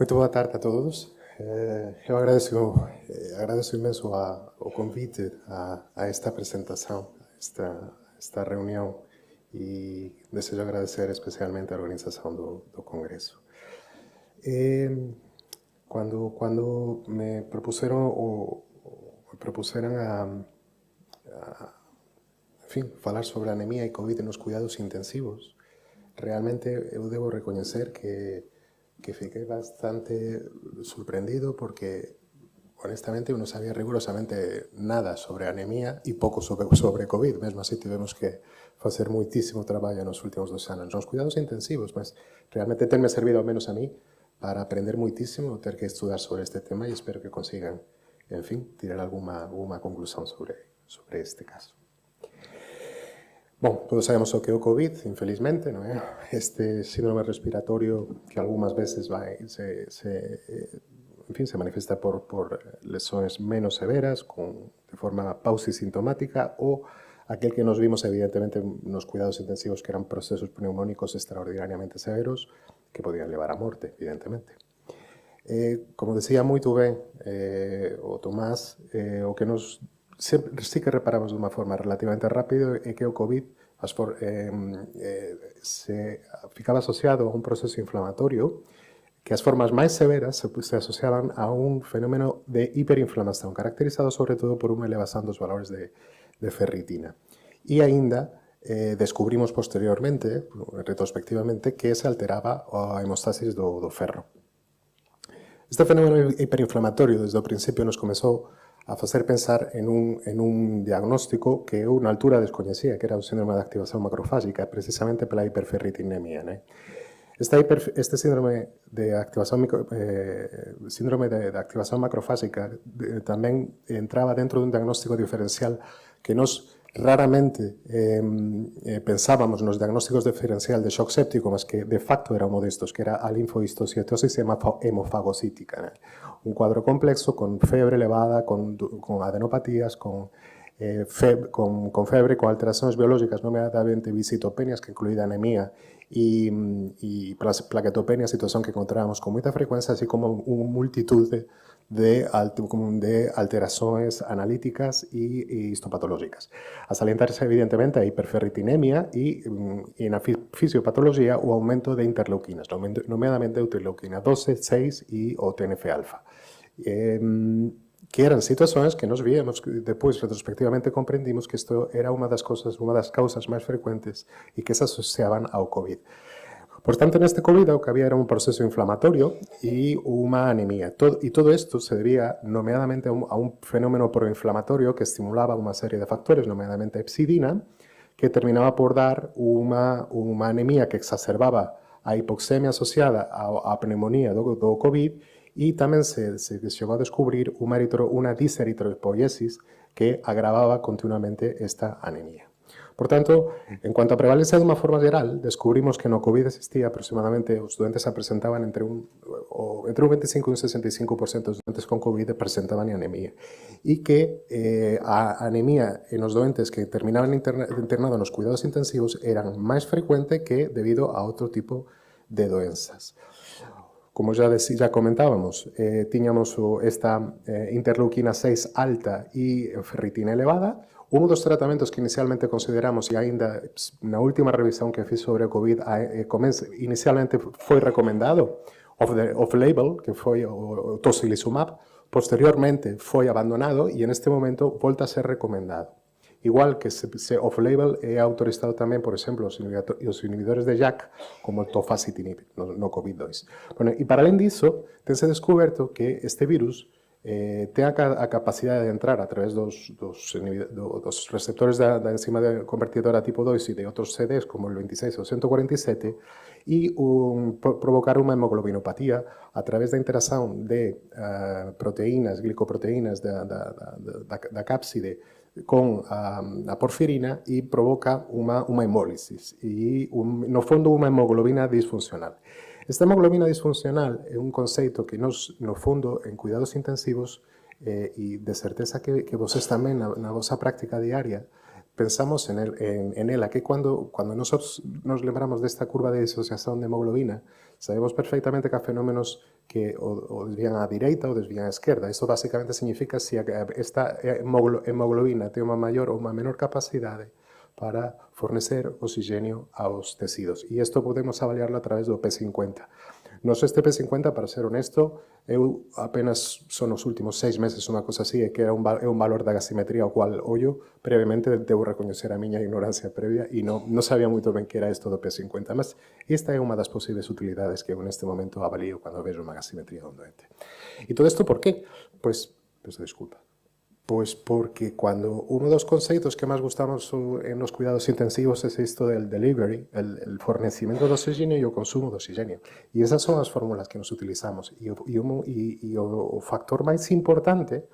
Muito boa tarde a todos. Eu agradeço imenso o convite a esta apresentação, esta reunião, e desejo agradecer especialmente a organização do Congresso. Quando me propuseram enfim, falar sobre a anemia e Covid nos cuidados intensivos, realmente eu debo reconhecer que fiquei bastante sorprendido porque, honestamente, eu non sabía rigurosamente nada sobre anemia e pouco sobre Covid. Mesmo así, tivemos que facer moitísimo traballo nos últimos 2 anos nos cuidados intensivos, mas realmente tenme servido ao menos a mí para aprender moitísimo, ter que estudar sobre este tema e espero que consigan, en fin, tirar alguna conclusión sobre este caso. Bom, todos sabemos o que é o COVID, infelizmente, non é? Este síndrome respiratorio que algunhas veces se manifesta por lesões menos severas, de forma pausisintomática, ou aquel que nos vimos evidentemente nos cuidados intensivos, que eran procesos pneumónicos extraordinariamente severos que podían levar a morte, evidentemente. Como decía moito ben o Tomás, o que nos sí que reparamos de unha forma relativamente rápida é que o COVID ficaba asociado a un proceso inflamatorio que as formas máis severas se asociaban a un fenómeno de hiperinflamación, caracterizado sobre todo por unha elevación dos valores de ferritina. E aínda descubrimos posteriormente, retrospectivamente, que se alteraba a hemostasis do ferro. Este fenómeno hiperinflamatorio, desde o principio, nos comezou a facer pensar en un diagnóstico que eu na altura descoñecía, que era o síndrome de activación macrofágica, precisamente pela hiperferritinemia. Este síndrome de activación macrofágica tamén entraba dentro dun diagnóstico diferencial que nos raramente pensábamos nos diagnósticos diferencial de shock séptico, mas que de facto era uno destos, que era a linfohistociatosis hemofagocítica. Un cuadro complexo con febre elevada, con adenopatías, con febre, con alteracións biológicas, nomeadamente visitopenias, que incluía anemia, e plaquetopenia, situación que encontrábamos con moita frecuencia, así como unha multitud de alteracións analíticas e histopatológicas. A salientarse, evidentemente, a hiperferritinemia e na fisiopatología o aumento de interleuquinas, nomeadamente interleuquina 12, 6 e o TNF-alfa. Que eran situacións que nos víamos, depois, retrospectivamente, comprendimos que isto era unha das causas máis frecuentes e que se asociaban ao COVID. Por tanto, neste COVID o que había era un proceso inflamatorio e unha anemia. E todo isto se debía, nomeadamente, a un fenómeno proinflamatorio que estimulaba unha serie de factores, nomeadamente a hepsidina, que terminaba por dar unha anemia que exacerbaba a hipoxemia asociada á pneumonía do COVID, e tamén se chegou a descubrir unha diseritropoiesis que agravaba continuamente esta anemia. Por tanto, en cuanto a prevalencia de unha forma geral, descubrimos que no COVID existía aproximadamente, os doentes se presentaban entre un 25 e un 65% dos doentes con COVID presentaban anemia, e que a anemia en os doentes que terminaban internados nos cuidados intensivos eran máis frecuente que debido a outro tipo de doenzas. Como já comentábamos, tiñamos esta interleuquina 6 alta e ferritina elevada. Un dos tratamentos que inicialmente consideramos, e aínda na última revisión que fiz sobre o COVID, inicialmente foi recomendado off-label, que foi o tocilizumab, posteriormente foi abandonado e en este momento volta a ser recomendado. Igual que se off-label é autorizado tamén, por exemplo, os inhibidores de JAK, como o tofacitinib no COVID-2. Bueno, e para além disso, tense descoberto que este virus ten a capacidade de entrar a través dos receptores da enzima convertidora tipo 2 e de outros CDs, como el 26 ou 147, e provocar unha hemoglobinopatía a través da interacción de proteínas, glicoproteínas da cápside con a porfirina e provoca unha hemólisis e, no fondo, unha hemoglobina disfuncional. Esta hemoglobina disfuncional é un conceito que nos, no fondo, en cuidados intensivos e de certeza que voses tamén na vosa práctica diaria pensamos en ela, que cando nos lembramos desta curva de disociación de hemoglobina, sabemos perfectamente que a fenómenos que o desvían a direita ou desvían a esquerda. Isto basicamente significa se esta hemoglobina ten unha maior ou unha menor capacidade para fornecer oxígeno aos tecidos. E isto podemos avaliarlo a través do P50. Nos este P50, para ser honesto, eu apenas son os últimos 6 meses, unha cosa así, que é un valor da gasimetría ao cual ollo. Previamente debo recoñecer a miña ignorancia previa e non sabía moito ben que era isto do P50, mas esta é unha das posibles utilidades que eu neste momento avalío cando vejo unha gasimetría dun doente. E todo isto por qué? Pois desculpa. Pois porque cando uno dos conceitos que máis gustamos en los cuidados intensivos é isto del delivery, el fornecimento de oxígeno e o consumo de oxígeno. E esas son as fórmulas que nos utilizamos. E o factor máis importante,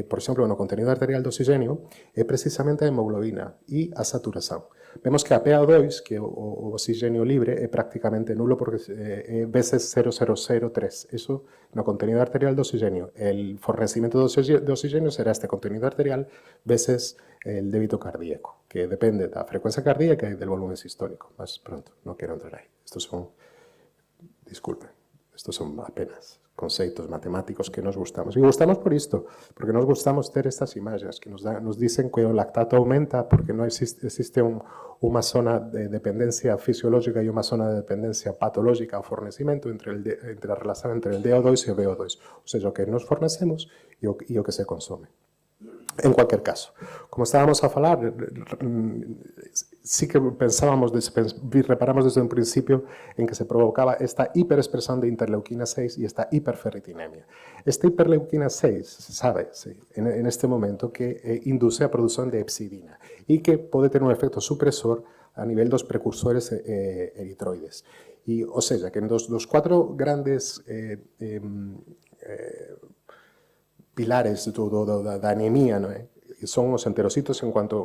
por exemplo, no contenido arterial de oxígeno, é precisamente a hemoglobina e a saturación. Vemos que a PaO2, que o oxígeno libre, é prácticamente nulo porque é veces 0,003. Eso no contenido arterial de oxígeno. El fornecimiento de oxígeno será este contenido arterial veces el débito cardíaco, que depende da frecuencia cardíaca e del volumen sistólico. Más pronto, no quero entrar aí. Estos son, disculpen, estos son apenas conceitos matemáticos que nos gustamos. E gustamos por isto, porque nos gustamos ter estas imagens que nos dicen que o lactato aumenta porque non existe unha zona de dependencia fisiológica e unha zona de dependencia patológica ao fornecimento entre a relación entre el DO2 e o VO2, ou seja, o que nos fornecemos e o que se consome. En cualquier caso, como estábamos a falar, sí que reparamos desde un principio en que se provocaba esta hiperexpresión de interleuquina 6 y esta hiperferritinemia. Esta hiperleuquina 6, se sabe en este momento que induce a producción de hepcidina y que puede tener un efecto supresor a nivel dos precursores eritroides. Y, o sea, que en los 4 grandes pilares da anemia, non é? Son os enterocitos en cuanto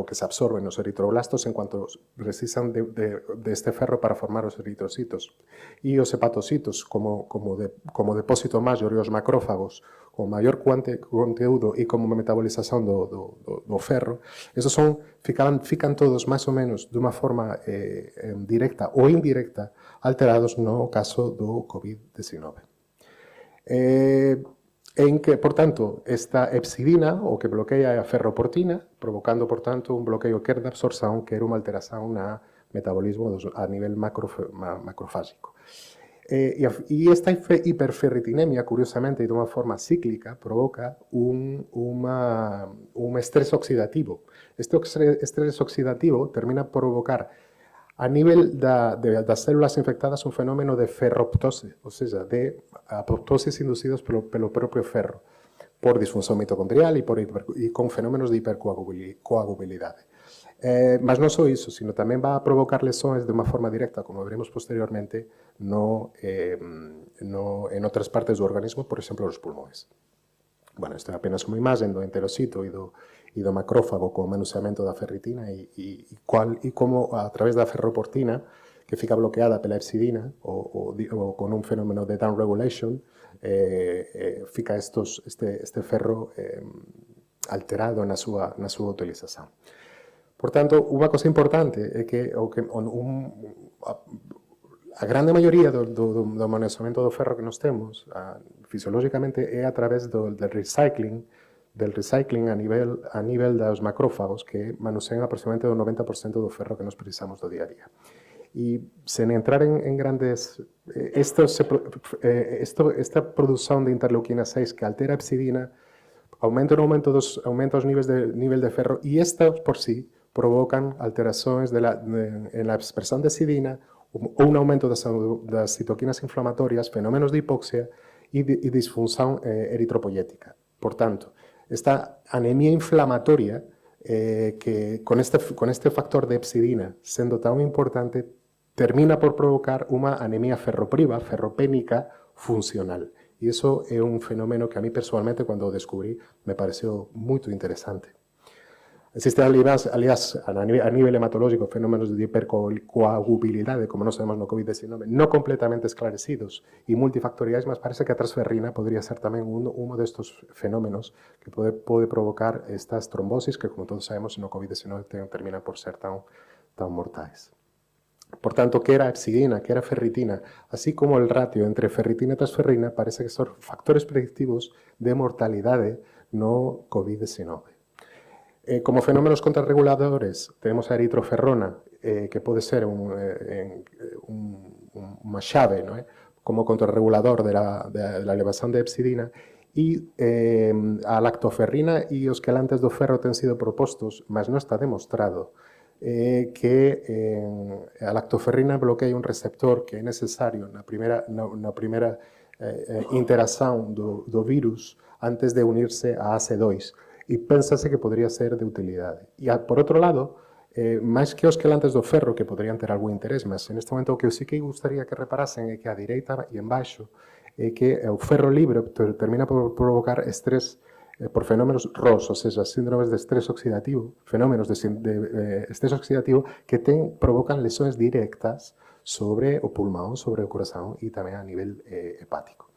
que se absorben os eritroblastos, en cuanto precisan de este ferro para formar os eritrocitos. E os hepatocitos, como depósito maior, e os macrófagos, con maior conteúdo e como metabolización do ferro, esos fican todos máis ou menos dunha forma directa ou indirecta alterados no caso do COVID-19. En que, por tanto, esta hepcidina, o que bloquea a ferroportina, provocando, por tanto, un bloqueo que de absorción, que era unha alteración na metabolismo a nivel macrofágico. E esta hiperferritinemia, curiosamente, e de unha forma cíclica, provoca un estrés oxidativo. Este estrés oxidativo termina por provocar a nivel das células infectadas un fenómeno de ferroptose, ou seja, de apoptosis inducidos pelo propio ferro, por disfunción mitocondrial e con fenómenos de hipercoagulabilidade. Mas non só iso, sino tamén va a provocar lesões de unha forma directa, como veremos posteriormente, en outras partes do organismo, por exemplo, os pulmóns. Bueno, isto é apenas unha imagen do enterocito e do macrófago con manuseamento da ferritina e como a través da ferroportina, que fica bloqueada pela hepcidina ou con un fenómeno de downregulation, fica este ferro alterado na súa utilización. Por tanto, unha cosa importante é que a grande maioría do manuseamento do ferro que nos temos fisiológicamente é a través del recycling a nivel dos macrófagos que manusean aproximadamente o 90% do ferro que nos precisamos do día a día. E sen entrar en grandes... Esta produción de interleuquina 6 que altera a hepcidina aumenta os niveis de ferro e estas por sí provocan alteracións en la expresión de hepcidina ou un aumento das citoquinas inflamatorias, fenómenos de hipoxia e disfunción eritropoyética. Por tanto, esta anemia inflamatoria que con este factor de hepcidina sendo tan importante termina por provocar unha anemia ferropénica funcional. E iso é un fenómeno que a mí personalmente, cando o descubrí, me pareceu moito interesante. Existen, aliás, a nivel hematológico, fenómenos de hipercoagulabilidade, como nós sabemos no COVID-19, non completamente esclarecidos e multifactoriais, mas parece que a transferrina podría ser tamén uno destes fenómenos que pode provocar estas trombosis que, como todos sabemos, no COVID-19 terminan por ser tan mortais. Por tanto, que era epsidina, que era ferritina, así como el ratio entre ferritina e transferrina, parece que son factores predictivos de mortalidade no COVID-19. Como fenómenos contrarreguladores tenemos a eritroferrona, que pode ser unha xave, non é? Como contrarregulador de la elevación de epsidina, e a lactoferrina e os quelantes do ferro ten sido propostos, mas non está demostrado que a lactoferrina bloquea un receptor que é necesario na primeira interación do virus antes de unirse a ACE2, e pénsase que podría ser de utilidade. E, por outro lado, máis que os quelantes do ferro, que podrían ter algún interés, mas en este momento o que eu sí que gustaría que reparasen é que a direita e en baixo é que o ferro libre termina por provocar estrés por fenómenos ROS, ou seja, síndromes de estrés oxidativo, fenómenos de estrés oxidativo que provocan lesões directas sobre o pulmón, sobre o corazón e tamén a nivel hepático.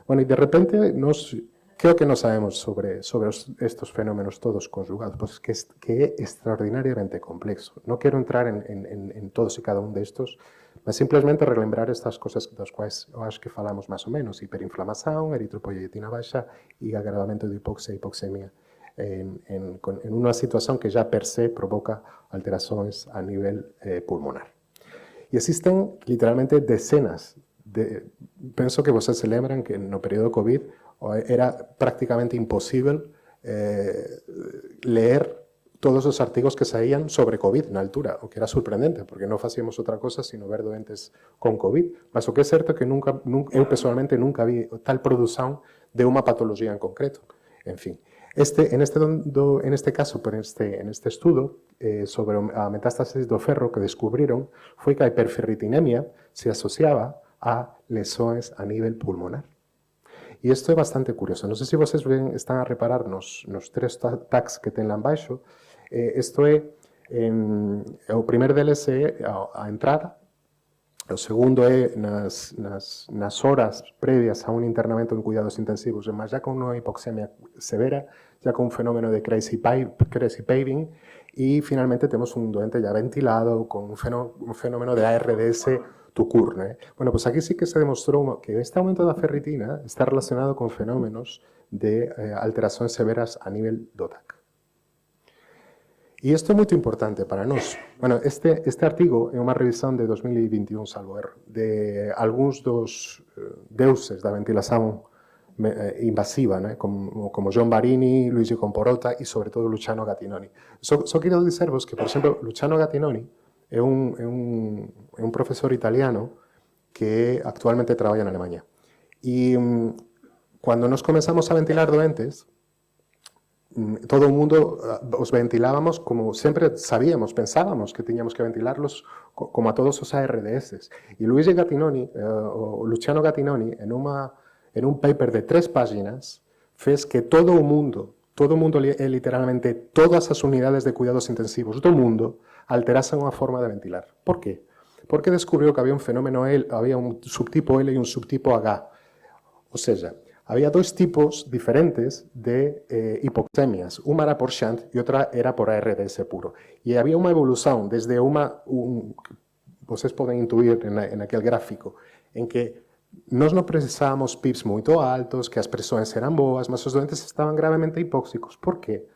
Bueno, e de repente, ¿qué é o que non sabemos sobre estos fenómenos todos conjugados? Pues que é extraordinariamente complexo. Non quero entrar en todos e cada un destos, mas simplemente relembrar estas cosas das quais eu acho que falamos máis ou menos: hiperinflamación, eritropoietina baixa e agravamento de hipoxia e hipoxemia en unha situación que já per se provoca alterações a nivel pulmonar. E existen literalmente decenas penso que vocês se lembran que no período COVID era prácticamente imposible leer todos os artigos que saían sobre COVID na altura, o que era sorprendente, porque non facíamos outra cosa sino ver doentes con COVID. Mas o que é certo é que eu personalmente nunca vi tal produción de unha patología en concreto. En fin, en este caso, en este estudo sobre a metástasis do ferro que descubriron foi que a hiperferritinemia se asociaba a lesões a nivel pulmonar. E isto é bastante curioso. Non sei se vocês están a reparar nos tres tags que ten lá embaixo. Isto é, o primer deles é a entrada, o segundo é nas horas previas a un internamento en cuidados intensivos, mas já con unha hipoxemia severa, já con un fenómeno de crazy paving, e finalmente temos un doente ya ventilado con un fenómeno de ARDS tucur, ¿no? Bueno, pues aquí sí que se demostrou que este aumento da ferritina está relacionado con fenómenos de alteracións severas a nivel do TAC. E isto é moito importante para nós. Bueno, este artigo é unha revisión de 2021, salvo erro, de algúns dos deuses da ventilación invasiva, ¿no? como John Barini, Luigi Comporota e, sobre todo, Luciano Gattinoni. Só quero dicervos que, por exemplo, Luciano Gattinoni é un profesor italiano que actualmente traballa en Alemanha. E cando nos comenzamos a ventilar doentes, todo o mundo os ventilábamos como sempre sabíamos, pensábamos que tiñamos que ventilarlos como a todos os ARDS. E Luigi Gattinoni, o Luciano Gattinoni, en un paper de 3 páginas, fez que todo o mundo, literalmente todas as unidades de cuidados intensivos do mundo, alterasen unha forma de ventilar. Por qué? Porque descubriu que había un fenómeno había un subtipo L e un subtipo H. Ou seja, había dois tipos diferentes de hipoxemias. Unha era por shunt e outra era por ARDS puro. E había unha evolución desde vocês poden intuir en aquel gráfico, en que nós non precisábamos PIBs moito altos, que as presións eran boas, mas os doentes estaban gravemente hipóxicos. Por qué?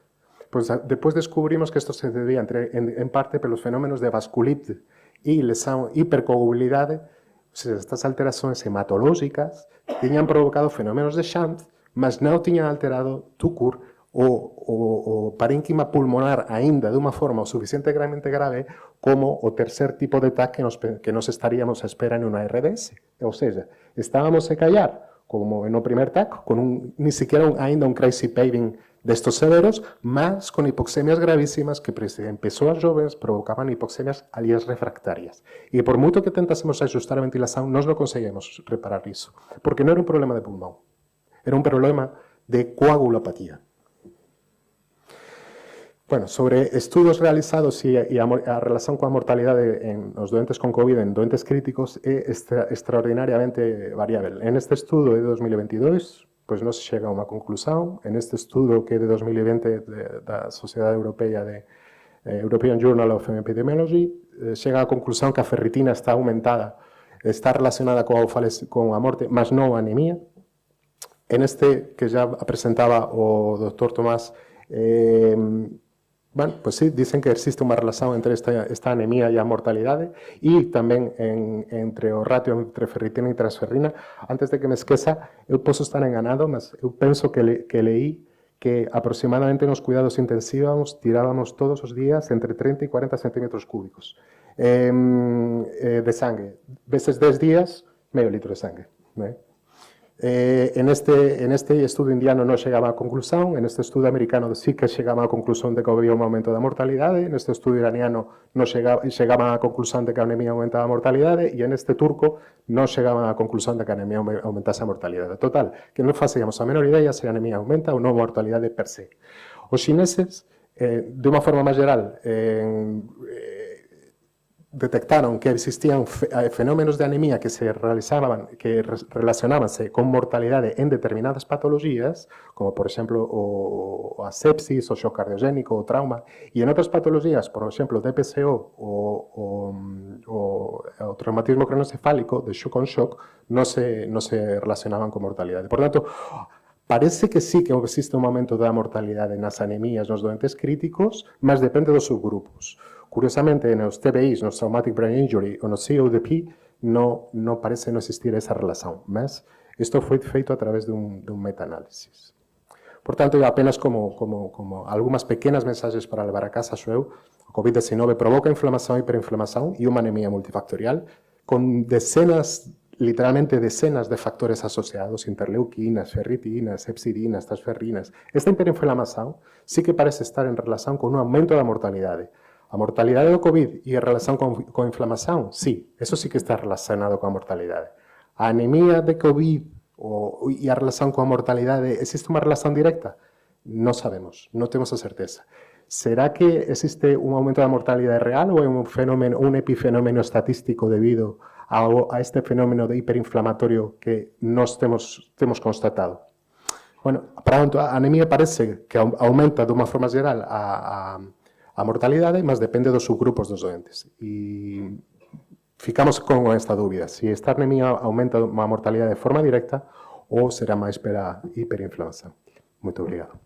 Pois depois descubrimos que isto se debía en parte pelos fenómenos de vasculite e lesão, hipercoagulabilidade. O sea, estas alteracións hematológicas tiñan provocado fenómenos de shunt, mas non tiñan alterado tucur o parénquima pulmonar aínda de unha forma o suficientemente grave como o tercer tipo de TAC que nos estaríamos a espera en unha RDS. Ou seja, estábamos a callar como en o primer TAC, con ni siquiera aínda un crazy paving destos severos, mas con hipoxemias gravísimas que en persoas jovens provocaban hipoxemias alias refractarias. E por moito que tentásemos ajustar a ventilación, nós non conseguimos reparar iso, porque non era un problema de pulmón, era un problema de coagulopatía. Bueno, sobre estudos realizados e a relación coa mortalidade en os doentes con COVID, en doentes críticos, é extraordinariamente variável. En este estudo de 2022, pois non se chega a unha conclusión. En este estudo que é de 2020 da Sociedade Europea de European Journal of Epidemiology, chega á conclusión que a ferritina está aumentada, está relacionada con a morte, mas non a anemia. En este que ya presentaba o doctor Tomás, bueno, pues sí, dicen que existe unha relación entre esta anemia e a mortalidade e tamén entre o ratio entre ferritina e transferrina. Antes de que me esqueza, eu posso estar enganado, mas eu penso que leí que aproximadamente nos cuidados intensivos tirábamos todos os días entre 30 e 40 centímetros cúbicos de sangue. Veces 10 días, medio litro de sangue. En este estudio indiano non chegaba a conclusión, en este estudio americano sí que chegaba a conclusión de que había un aumento da mortalidade, en este estudio iraniano non chegaba a conclusión de que a anemia aumentaba a mortalidade e en este turco non chegaba a conclusión de que a anemia aumentase a mortalidade. Total, que non facíamos a menor idea se a anemia aumenta ou non a mortalidade per se. Os xineses, de unha forma máis geral, detectaron que existían fenómenos de anemia que se relacionábanse con mortalidade en determinadas patologías, como por exemplo a sepsis, o shock cardiogénico, o trauma, e en outras patologías, por exemplo, o DPCO, o traumatismo craneoencefálico, de shock on shock, non se relacionaban con mortalidade. Por tanto, parece que sí que existe un aumento da mortalidade nas anemías nos doentes críticos, mas depende dos subgrupos. Curiosamente, nos TBIs, nos Traumatic Brain Injury ou no CODP, non parece non existir esa relación, mas isto foi feito a través dun meta-análisis. Por tanto, apenas como algunhas pequenas mensaxes para levar a casa, o COVID-19 provoca inflamación e hiperinflamación e unha anemia multifactorial con literalmente decenas de factores asociados, interleuquinas, ferritinas, hepsidinas, transferrinas. Esta hiperinflamación sí que parece estar en relación con un aumento da mortalidade. A mortalidade do COVID e a relación con inflamación, sí, eso sí que está relacionado con a mortalidade. A anemia de COVID e a relación con a mortalidade, existe unha relación directa? Non sabemos, non temos a certeza. Será que existe un aumento da mortalidade real ou é un epifenómeno estatístico debido a este fenómeno de hiperinflamatorio que nós temos constatado? Bueno, a anemia parece que aumenta de unha forma geral a mortalidade, mas depende dos subgrupos dos doentes. E ficamos con esta dúbida, se esta anemia aumenta a mortalidade de forma directa ou será máis pela hiperinflamación. Moito obrigado.